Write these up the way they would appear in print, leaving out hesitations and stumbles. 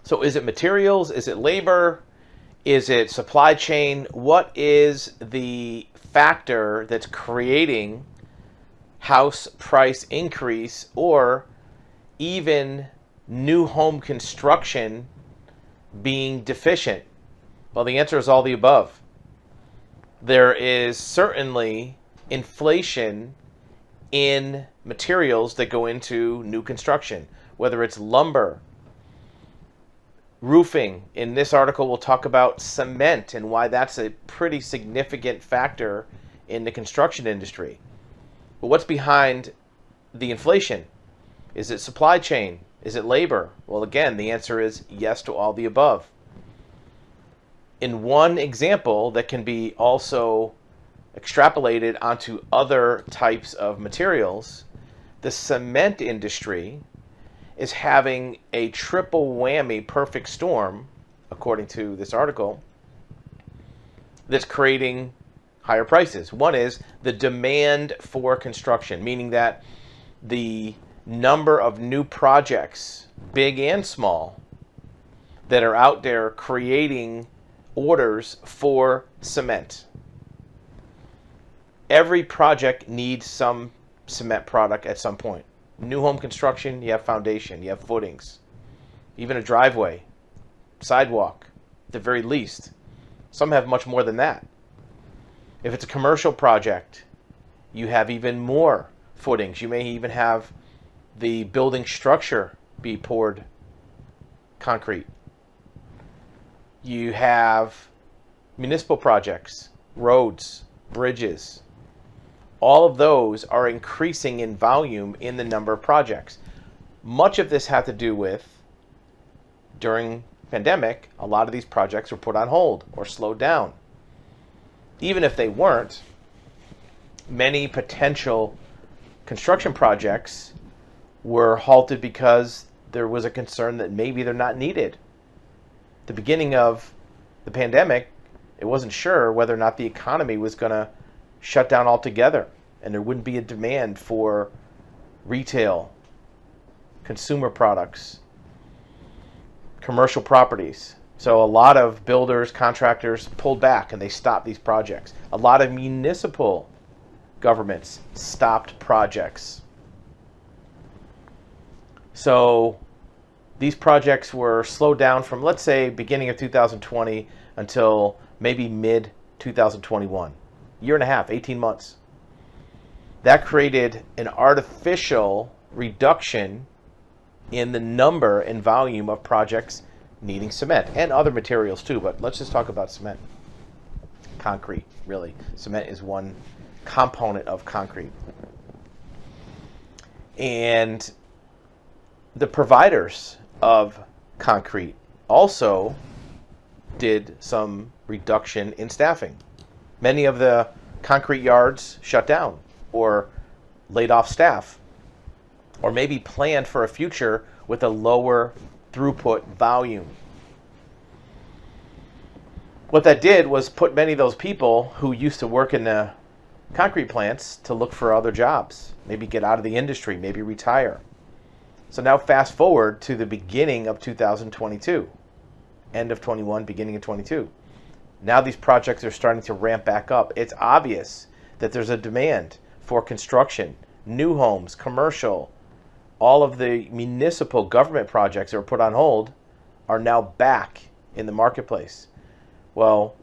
So is it materials? Is it labor? Is it supply chain? What is the factor that's creating house price increase or even new home construction being deficient? Well, the answer is all the above. There is certainly inflation in materials that go into new construction, whether it's lumber, roofing. In this article, we'll talk about cement and why that's a pretty significant factor in the construction industry. But what's behind the inflation? Is it supply chain? Is it labor? Well, again, the answer is yes to all the above. In one example that can be also extrapolated onto other types of materials, the cement industry is having a triple whammy perfect storm, according to this article, that's creating higher prices. One is the demand for construction, meaning that the number of new projects, big and small, that are out there creating orders for cement. Every project needs some cement product at some point. New home construction, you have foundation, you have footings, even a driveway, sidewalk, at the very least. Some have much more than that. If it's a commercial project, you have even more footings. You may even have the building structure be poured concrete. You have municipal projects, roads, bridges. All of those are increasing in volume in the number of projects. Much of this had to do with, during pandemic, a lot of these projects were put on hold or slowed down. Even if they weren't, many potential construction projects were halted because there was a concern that maybe they're not needed. At the beginning of the pandemic, it wasn't sure whether or not the economy was going to shut down altogether and there wouldn't be a demand for retail, consumer products, commercial properties. So a lot of builders, contractors pulled back and they stopped these projects. A lot of municipal governments stopped projects. So these projects were slowed down from, let's say, beginning of 2020 until maybe mid 2021. Year and a half, 18 months. That created an artificial reduction in the number and volume of projects needing cement and other materials too, but let's just talk about cement. Concrete, really. Cement is one component of concrete. And the providers of concrete also did some reduction in staffing. Many of the concrete yards shut down or laid off staff, or maybe planned for a future with a lower throughput volume. What that did was put many of those people who used to work in the concrete plants to look for other jobs, maybe get out of the industry, maybe retire. So now fast forward to the beginning of 2022, end of 21, beginning of 22. Now these projects are starting to ramp back up. It's obvious that there's a demand for construction, new homes, commercial. All of the municipal government projects that were put on hold are now back in the marketplace. Well,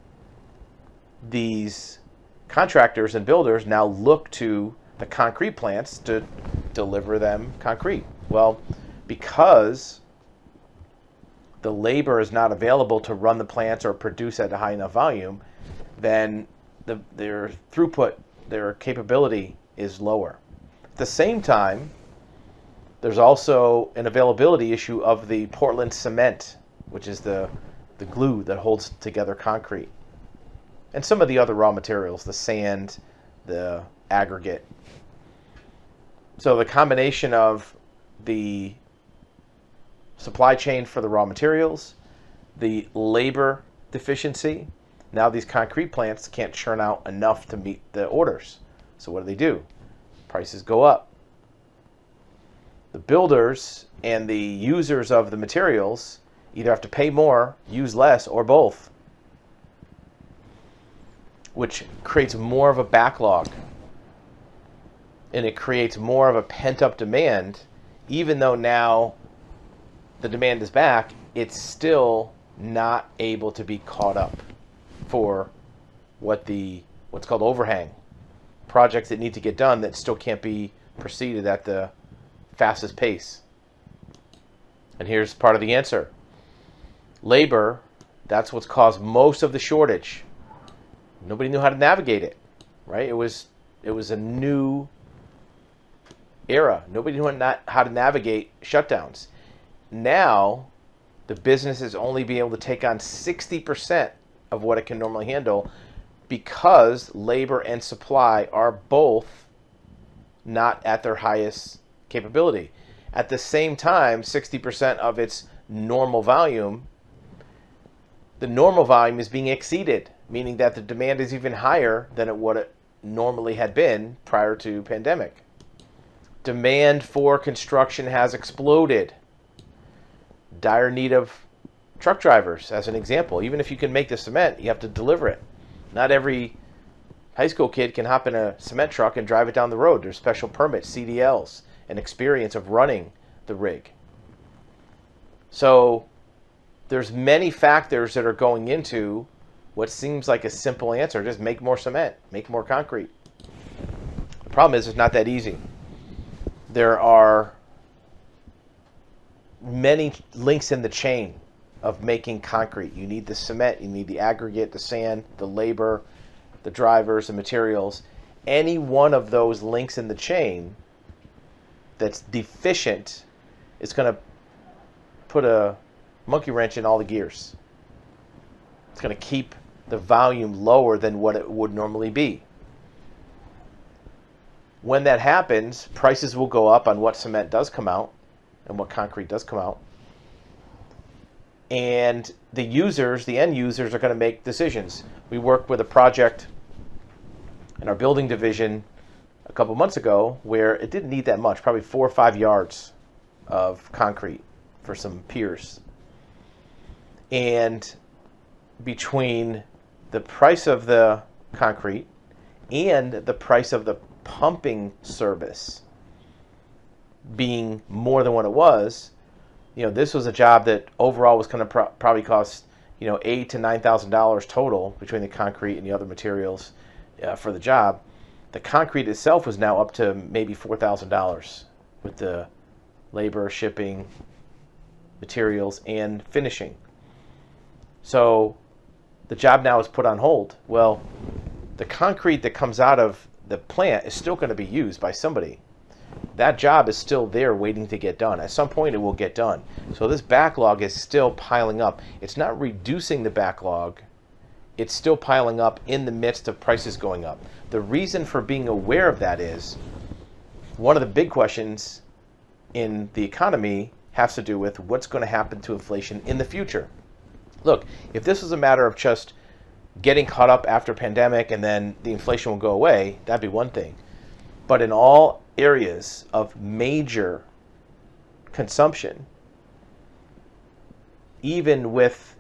these contractors and builders now look to the concrete plants to deliver them concrete. Well, because the labor is not available to run the plants or produce at a high enough volume, then their throughput, their capability is lower. At the same time, there's also an availability issue of the Portland cement, which is the glue that holds together concrete, and some of the other raw materials, the sand, the aggregate. So the combination of the supply chain for the raw materials, the labor deficiency, now these concrete plants can't churn out enough to meet the orders. So what do? Prices go up. The builders and the users of the materials either have to pay more, use less, or both, which creates more of a backlog. And it creates more of a pent-up demand. Even though now the demand is back, it's still not able to be caught up for what's called overhang. Projects that need to get done that still can't be proceeded at the fastest pace. And here's part of the answer. Labor, that's what's caused most of the shortage. Nobody knew how to navigate it, right? It was a new era. Nobody knew how to navigate shutdowns. Now, the business is only being able to take on 60% of what it can normally handle because labor and supply are both not at their highest capability. At the same time, 60% of its normal volume, the normal volume is being exceeded, meaning that the demand is even higher than what it normally had been prior to pandemic. Demand for construction has exploded. Dire need of truck drivers, as an example. Even if you can make the cement, you have to deliver it. Not every high school kid can hop in a cement truck and drive it down the road. There's special permits, CDLs, and experience of running the rig. So there's many factors that are going into what seems like a simple answer. Just make more cement, make more concrete. The problem is it's not that easy. There are many links in the chain of making concrete. You need the cement, you need the aggregate, the sand, the labor, the drivers, the materials. Any one of those links in the chain that's deficient is going to put a monkey wrench in all the gears. It's going to keep the volume lower than what it would normally be. When that happens, prices will go up on what cement does come out and what concrete does come out. And the end users are going to make decisions. We worked with a project in our building division a couple months ago where it didn't need that much, probably 4 or 5 yards of concrete for some piers. And between the price of the concrete and the price of the pumping service being more than what it was, this was a job that overall was going to probably cost, $8,000 to $9,000 total between the concrete and the other materials for the job. The concrete itself was now up to maybe $4,000 with the labor, shipping, materials, and finishing. So the job now is put on hold. Well, the concrete that comes out of the plant is still going to be used by somebody. That job is still there waiting to get done. At some point it will get done. So this backlog is still piling up. It's not reducing the backlog. It's still piling up in the midst of prices going up. The reason for being aware of that is one of the big questions in the economy has to do with what's going to happen to inflation in the future. Look, if this was a matter of just getting caught up after pandemic and then the inflation will go away, that'd be one thing. But in all areas of major consumption, even with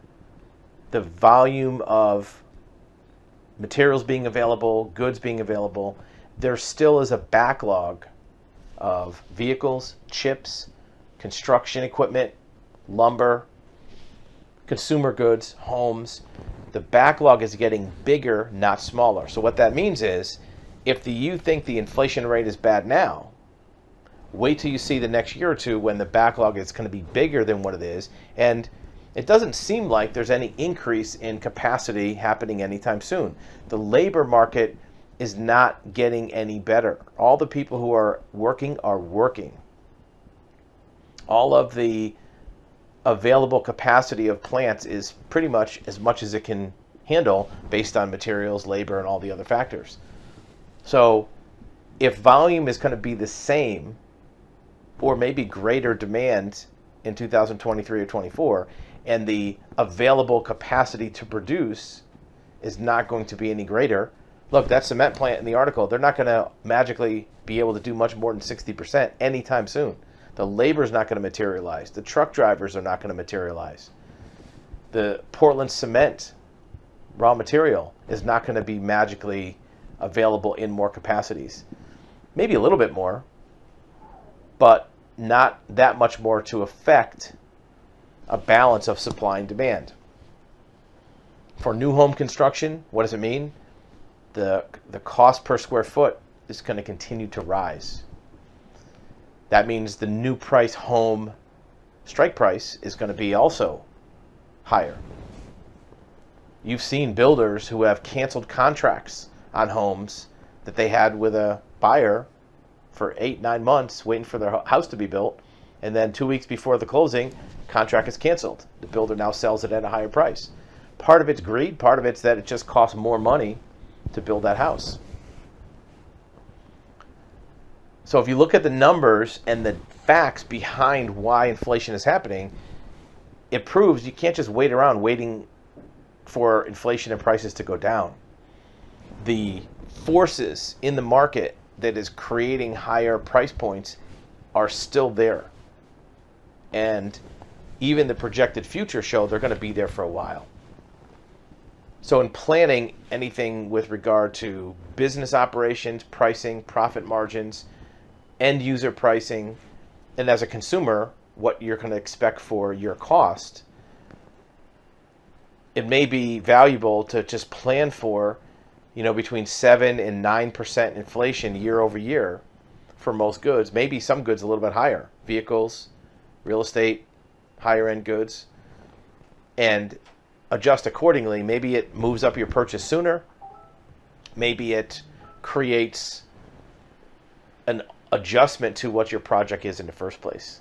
the volume of materials being available, goods being available, there still is a backlog of vehicles, chips, construction equipment, lumber, consumer goods, homes. The backlog is getting bigger, not smaller. So what that means is, if you think the inflation rate is bad now, wait till you see the next year or two when the backlog is going to be bigger than what it is. And it doesn't seem like there's any increase in capacity happening anytime soon. The labor market is not getting any better. All the people who are working are working. All of the available capacity of plants is pretty much as it can handle based on materials, labor, and all the other factors. So if volume is going to be the same or maybe greater demand in 2023 or 24, and the available capacity to produce is not going to be any greater, look, that cement plant in the article, they're not going to magically be able to do much more than 60% anytime soon. The labor is not going to materialize. The truck drivers are not going to materialize. The Portland cement raw material is not going to be magically available in more capacities. Maybe a little bit more, but not that much more to affect a balance of supply and demand. For new home construction, what does it mean? The cost per square foot is going to continue to rise. That means the new price home strike price is going to be also higher. You've seen builders who have canceled contracts on homes that they had with a buyer for 8-9 months waiting for their house to be built, and then 2 weeks before the closing, contract is canceled. The builder now sells it at a higher price. Part of it's greed, part of it's that it just costs more money to build that house. So if you look at the numbers and the facts behind why inflation is happening, it proves you can't just wait around waiting for inflation and prices to go down. The forces in the market that is creating higher price points are still there. And even the projected future show they're going to be there for a while. So in planning anything with regard to business operations, pricing, profit margins, end user pricing, and as a consumer, what you're going to expect for your cost, it may be valuable to just plan for, between 7 and 9% inflation year over year for most goods. Maybe some goods a little bit higher. Vehicles, real estate, higher end goods. And adjust accordingly. Maybe it moves up your purchase sooner. Maybe it creates an adjustment to what your project is in the first place.